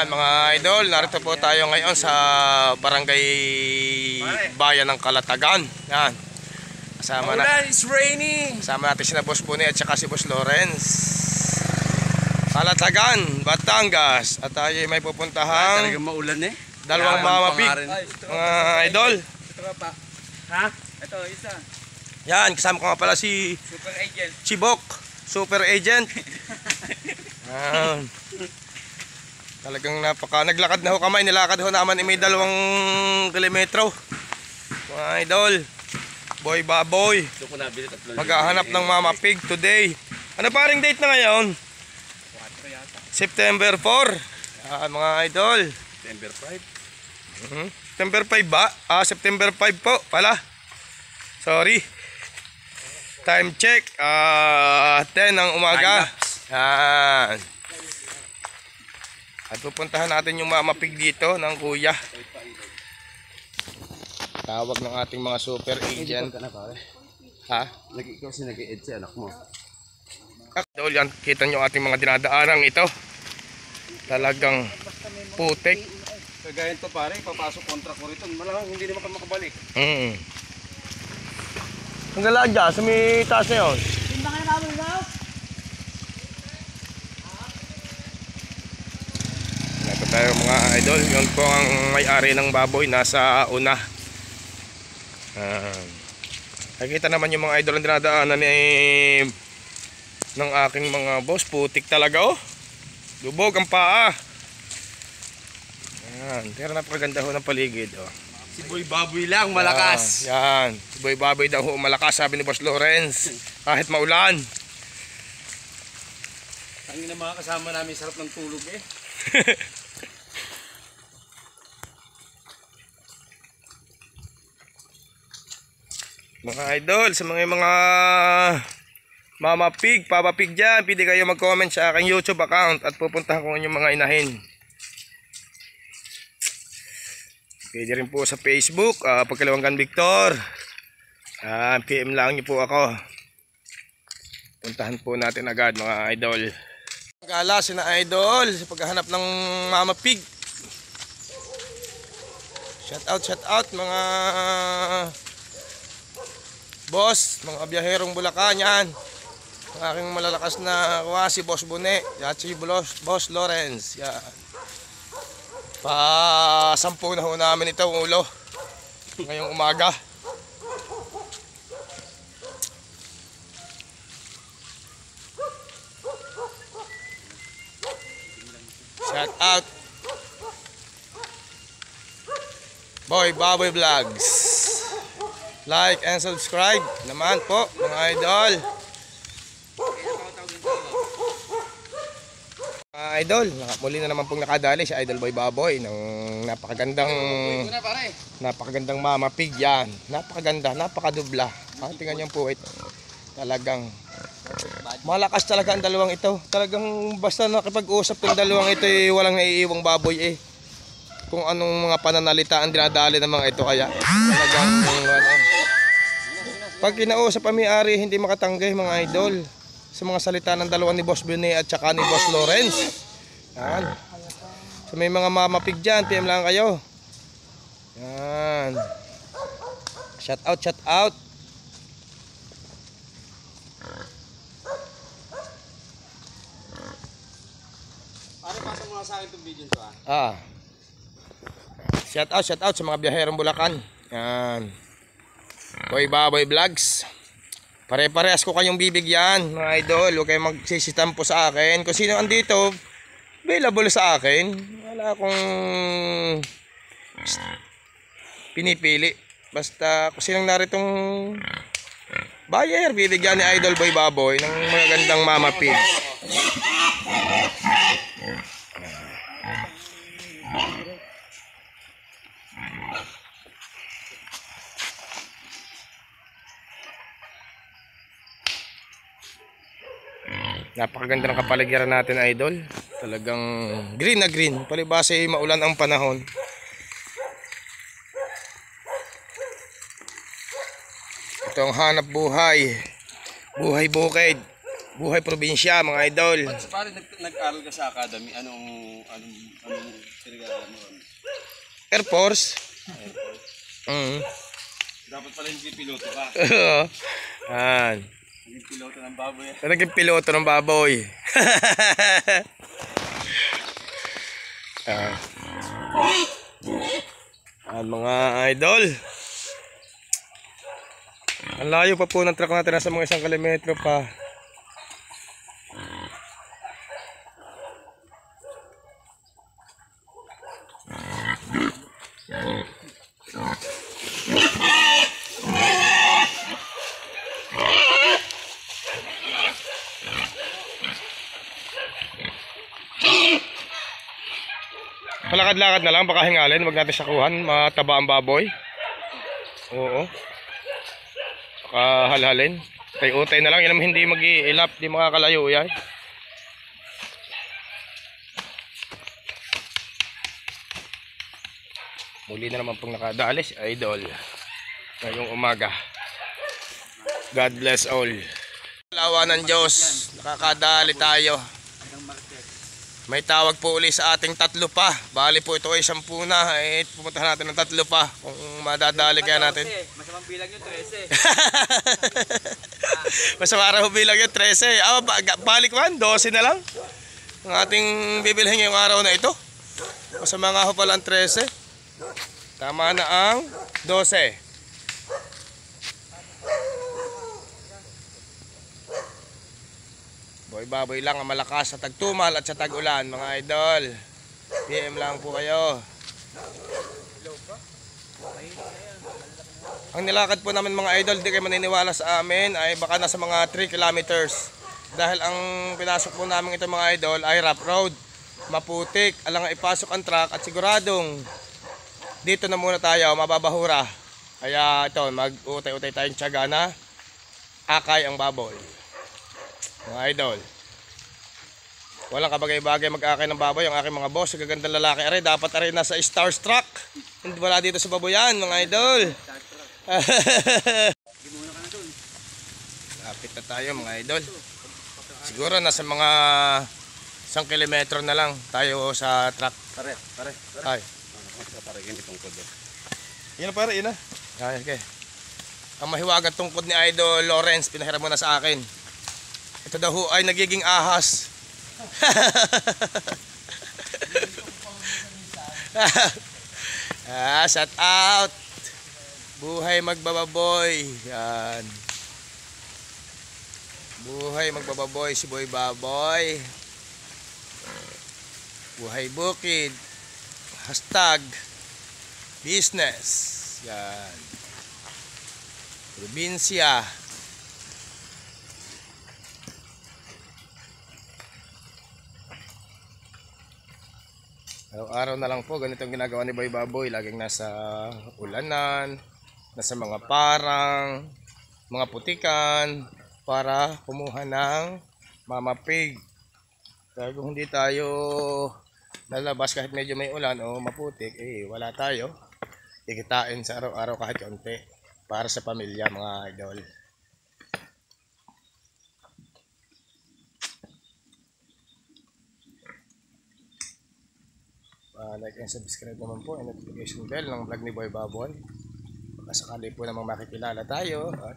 Yan mga idol, narito po tayo ngayon sa Barangay Bayan ng Kalatagan. Yan. Kasama it's raining. Kasama natin si Boss Bune at saka si Boss Lawrence. Kalatagan, Batangas. At tayo may pupuntahang Talagang maulan eh. dalawang mamapig. Mga idol. Ito pa. Ha? Ito, isa. Yan, kasama ko nga pala si Super agent. Chibok, super agent. Yan. Talagang naglakad na ho kamay, nilakad ho naman may 2 kilometro. Mga idol, boy baboy, maghahanap ng Mama Pig today. Ano paring date na ngayon? 4 yata. September 4. Mga idol. September 5. September 5 ba? September 5 po pala. Sorry. Time check, 10 ng umaga. Yan. At pupuntahan natin yung Mama Pig dito ng kuya. Tawag ng ating mga super agent. Ha? Ikaw kasi nag-e-ed si anak mo. Idol, yan, kita nyo ating mga dinadaanang ito. Talagang putik. Kagaya ito pare, papasok kontra ko rito. Malamang hindi naman ka makabalik. Ang galaan dyan, sa may taas na yun. Timbangan na namin daw. Ito tayo mga idol. Yun po ang may-ari ng baboy. Nasa una. Nakikita naman yung mga idol ang dinadaanan ng aking mga boss. Putik talaga oh. Lubog ang paa. Yan. Pero napakaganda ho ng paligid oh. Si Boy Baboy lang, malakas. Yan. Si Boy Baboy daw ho malakas, sabi ni Boss Lawrence. Kahit maulan. Ang ina mga kasama namin, sarap ng tulog eh. Mga idol, sa mga Mama Pig, Papa Pig dyan, pwede kayo mag-comment sa aking YouTube account at pupuntahan ko yung mga inahin. Pwede rin po sa Facebook, Pagkalawanggan Victor. PM lang niyo po ako. Puntahan po natin agad mga idol. Gala sina idol sa paghahanap ng Mama Pig. Shout out mga boss, mga biyaherong Bulacan yan. Ang aking malalakas na si Boss Bune at si Boss Lawrence. Yan. Pa-10 na ho namin ito ulo ngayong umaga. Shout out Boy Baboy Vlogs. Like and subscribe naman po mga idol. Idol, muli na naman pong nakadali si Idol Boy Baboy ng napakagandang Mama Pig yan. Napakaganda, napakadubla. Tingnan niyo po ito. Talagang malakas talaga ang dalawang ito. Talagang basta nakipag-usap yung dalawang ito walang naiiwang baboy eh. Kung anong mga pananalita ang dinadali ng mga ito kaya. Talagang pag kinausap ang may-ari hindi makatanggay mga idol. Sa mga salita ng dalawa ni Boss Bune at saka ni Boss Lawrence. Yan. So may mga Mama Pig dyan, PM lang kayo. Yan. Shout out. Pare, pasok mo sa akin itong video ito Shout out sa mga biyaherong Bulacan. Yan. Boy Baboy Vlogs. Pare-parehas ko kayong bibigyan mga idol. Huwag kayong magsisitampo sa akin. Kung sino andito available sa akin, wala akong pinipili. Basta kung sinong naritong buyer, bibigyan ni Idol Boy Baboy ng magandang Mama Pig. Napakaganda ng kapaligiran natin idol. Talagang green na green. Palibasa ay maulan ang panahon. Ito ang hanap buhay. Buhay bukid. Buhay probinsya, mga idol. Pare, nag-aral ka sa academy. Anong pinag-aaral mo? Air Force. Dapat pala hindi piloto ka. Yan. Naging piloto ng baboy. Naging piloto ng baboy. Mga idol. Ang layo pa po ng truck natin, nasa mga 1 kilometro pa. Palakad-lakad na lang, baka hingalin, wag natin sakuhan, mataba ang baboy. Oo. Baka halhalin. Tay-utay na lang, yan naman hindi mag-iilap, di makakalayo yan. Muli na naman pong nakadalis, idol. Ngayong umaga. God bless all. Lawa ng Diyos, nakakadali tayo. May tawag po uli sa ating 3 pa. Bali po ito ay 10 na. Pumunta natin ng 3 pa. Kung madadali kaya natin. Masamang bilang yun, 13. Masama araw bilang yun, 13. Balik man, 12 na lang. Ang ating bibilhin ngayong araw na ito. Masama nga ho pala ang 13. Tama na ang 12. Baboy lang ang malakas sa tagtumal at sa tag-ulan, mga idol. PM lang po kayo. Ang nilakad po namin, mga idol, di kayo maniniwala sa amin, ay baka nasa mga 3 kilometers. Dahil ang pinasok po namin ito, mga idol, ay rough road. Maputik, alang ipasok ang truck at siguradong dito na muna tayo, mababahura. Kaya ito, mag-utay-utay tayong tiyaga na akay ang baboy. Mga idol, walang kabagay-bagay mag-akay ng baboy. Ang aking mga boss, gagandang lalaki aray, dapat aray nasa starstruck. Hindi wala dito sa baboyan, mga idol. Lapit na tayo, mga idol. Siguro nasa mga 1 kilometro na lang tayo sa truck. Pare. Ay. Pare, hindi tungkod. Yan na pare, yun na. Okay. Ang mahiwagang tungkod ni Idol Lawrence, pinahiram mo na sa akin. Ito daw ho ay nagiging ahas. Shout out. Buhay magbababoy. Yan. Buhay magbababoy si Boy Baboy. Buhay bukid. Hashtag business. Yan. Probinsya. Araw-araw na lang po, ganito ang ginagawa ni Boy Baboy. Laging nasa ulanan, nasa mga parang, mga putikan, para kumuha ng mama pig. Kaya kung hindi tayo lalabas kahit medyo may ulan o maputik, wala tayo. Ikitain sa araw-araw kahit konti para sa pamilya, mga idol. Like and subscribe naman po, and notification bell ng vlog ni Boy Baboy. Baka sakali po namang makikilala tayo at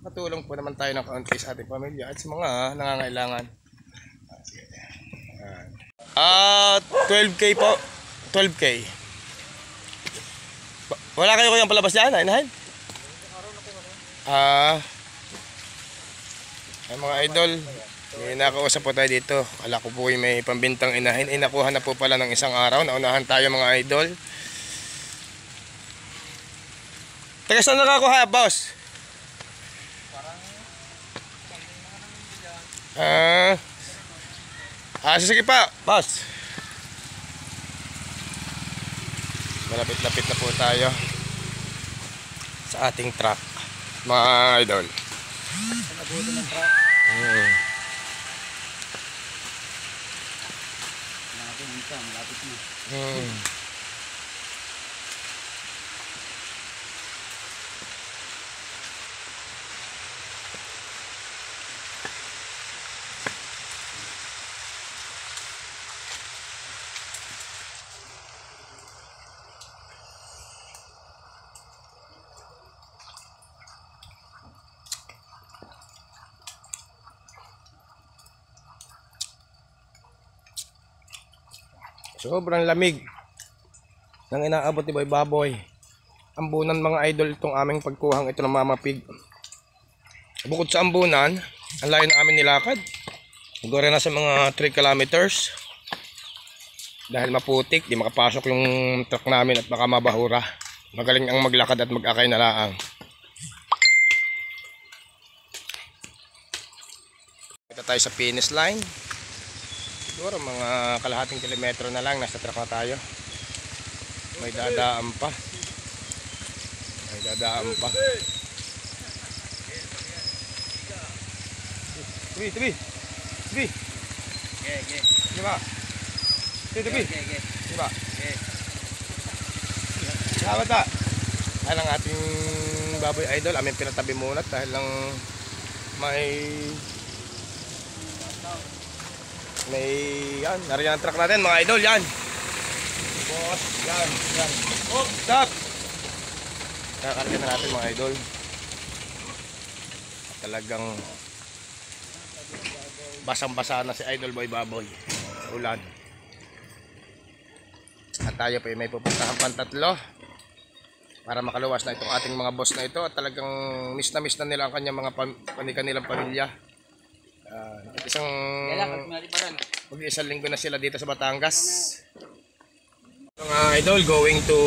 matulong po naman tayo ng kaunti sa ating pamilya at sa mga nangangailangan. 12K po. 12K. Wala kayo kayong palabas dyan, inahin? Ay mga idol, may nakausap po tayo dito. Kala ko po may pambintang inahin. Nakuha na po pala ng isang araw. Naunahan tayo, mga idol. Taga saan nakakuha, boss? Sige pa, boss. Malapit-lapit na po tayo sa ating truck, mga idol. Nabuto ng truck. Malapit na. Sobrang lamig nang inaabot ni Boy Baboy. Ambunan mga idol itong aming pagkuhang ito ng Mama Pig. Bukod sa ambunan, ang layo na amin nilakad. Siguro na sa mga 3 kilometers. Dahil maputik, di makapasok yung truck namin at baka mabahura. Magaling ang maglakad at mag-akay na laang. Ito tayo sa finish line. Siguro mga kalahating kilometro na lang, nasa truck na tayo. May dadaan pa. May dadaan pa. Tabi. Diba? Tabi. Diba? Salamat na. Dahil ang ating baboy idol, aming pinatabi muna dahil lang may yan, nariyan ang truck natin mga idol, yan. Boss, yan. Oh, stop! Nakakarga na natin mga idol. Talagang basang-basa na si Idol Boy Baboy. Ulan. At tayo pa may pupuntahan pang 3 para makaluwas na itong ating mga boss na ito. At talagang miss na nila ang kanyang mga kanilang pamilya. Mag-isang linggo na sila dito sa Batangas. Mga idol, going to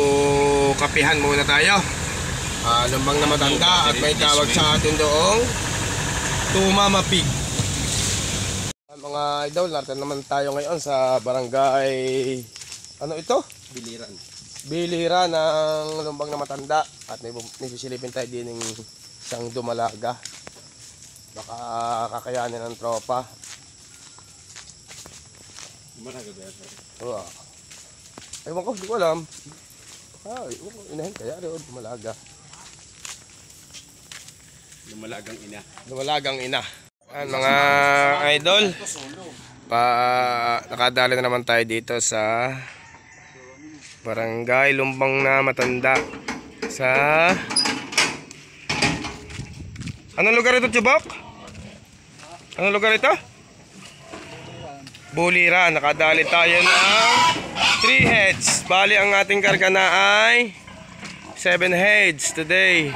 kapihan muna tayo. Lumbang na matanda at may tawag sa atin doong Mama Pig. Mga idol, natin naman tayo ngayon sa barangay, ano ito? Biliran ng Lumbang na Matanda. At may sisilipin tayo din ng isang dumalaga. Baka kakayanin ng tropa. Dumalaga ba yan? Oo. Ewan ko, di ko alam. Inahin kaya rin, dumalaga. Dumalagang ina. Mga idol, nakadali na naman tayo dito sa barangay Lumbang na Matanda. Sa anong lugar ito, Chubok? Anong lugar ito? Buliran. Nakadali tayo ng 3 heads. Bali ang ating karga na ay 7 heads today.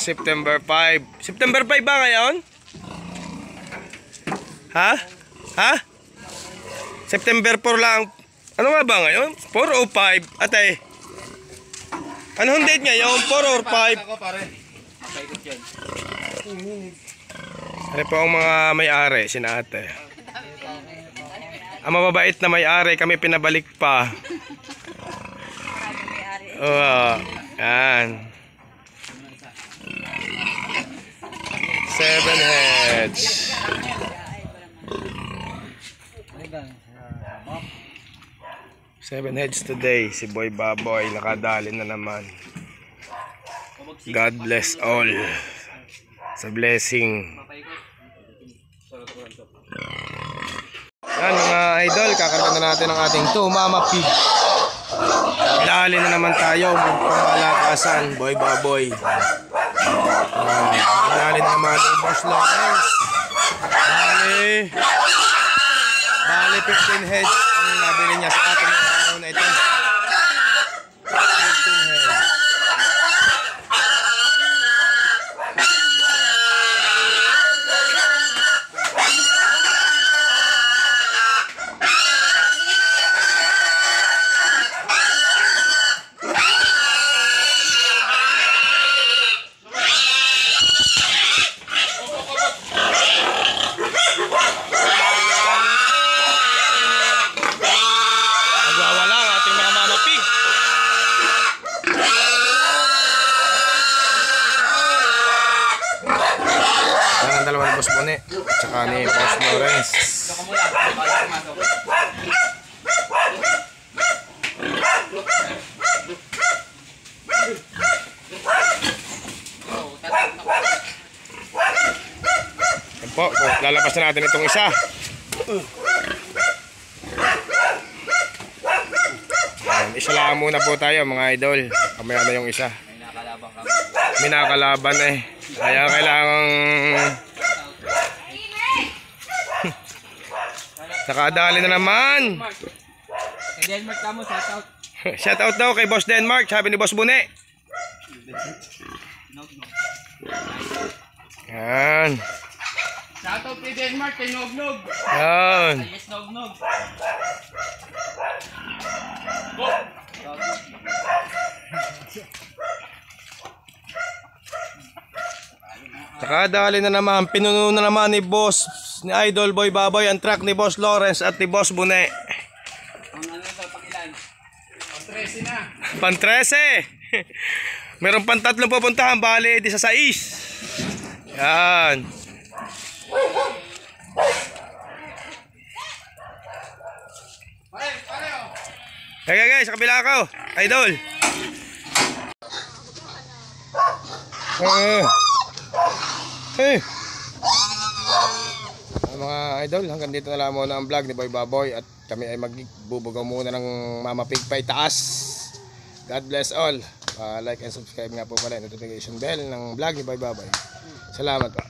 September 5. September 5 ba ngayon? Ha? September 4 lang. Ano nga ba ngayon? 4 o 5? Atay. Anong date ngayon? 4 or 5? Ano po ang mga may-ari? Sina ate. Ang mababait na may-ari, kami pinabalik pa. Yan. 7 heads. 7 heads today. Si Boy Baboy nakadali na naman. God bless all. Sa blessing. Yan mga idol, kakarga na natin ang ating Mama Pig. Dali na naman tayo. Pangmalakasan, Boy Baboy. Dali na naman ang Boss Lawrence. Bali 15 heads ang nabili niya sa ating araw na ito. 15 heads. Boss Bone at saka ni Boss Lawrence. Yan po, lalabas na natin itong isa. Yan, isa lang muna po tayo mga idol. Kamaya na yung isa. May nakalaban eh. Kaya kailangan nakadali na naman. Denmark ka mo, shout out. Shout out daw kay Boss Denmark, sabi ni Boss Bune. Yan. Shout out kay Denmark, kay Nognog. Yan. Yes, Nognog. Saka dali na naman, pinuno na naman ni Boss, ni Idol Boy Baboy ang truck ni Boss Lawrence at ni Boss Bune. Ang ano ito, pangilan? Ang 13 na. Pan 13. Meron pang 3 pupuntahan, bali di sa 6. Yan. Okay guys, sa kabila ako, Idol. Mga idol, hanggang dito na lang muna ang vlog ni Boy Baboy at kami ay magbubugaw muna ng Mama Pigpay taas. God bless all. Like and subscribe nga po pala, notification bell ng vlog ni Boy Baboy. Salamat po.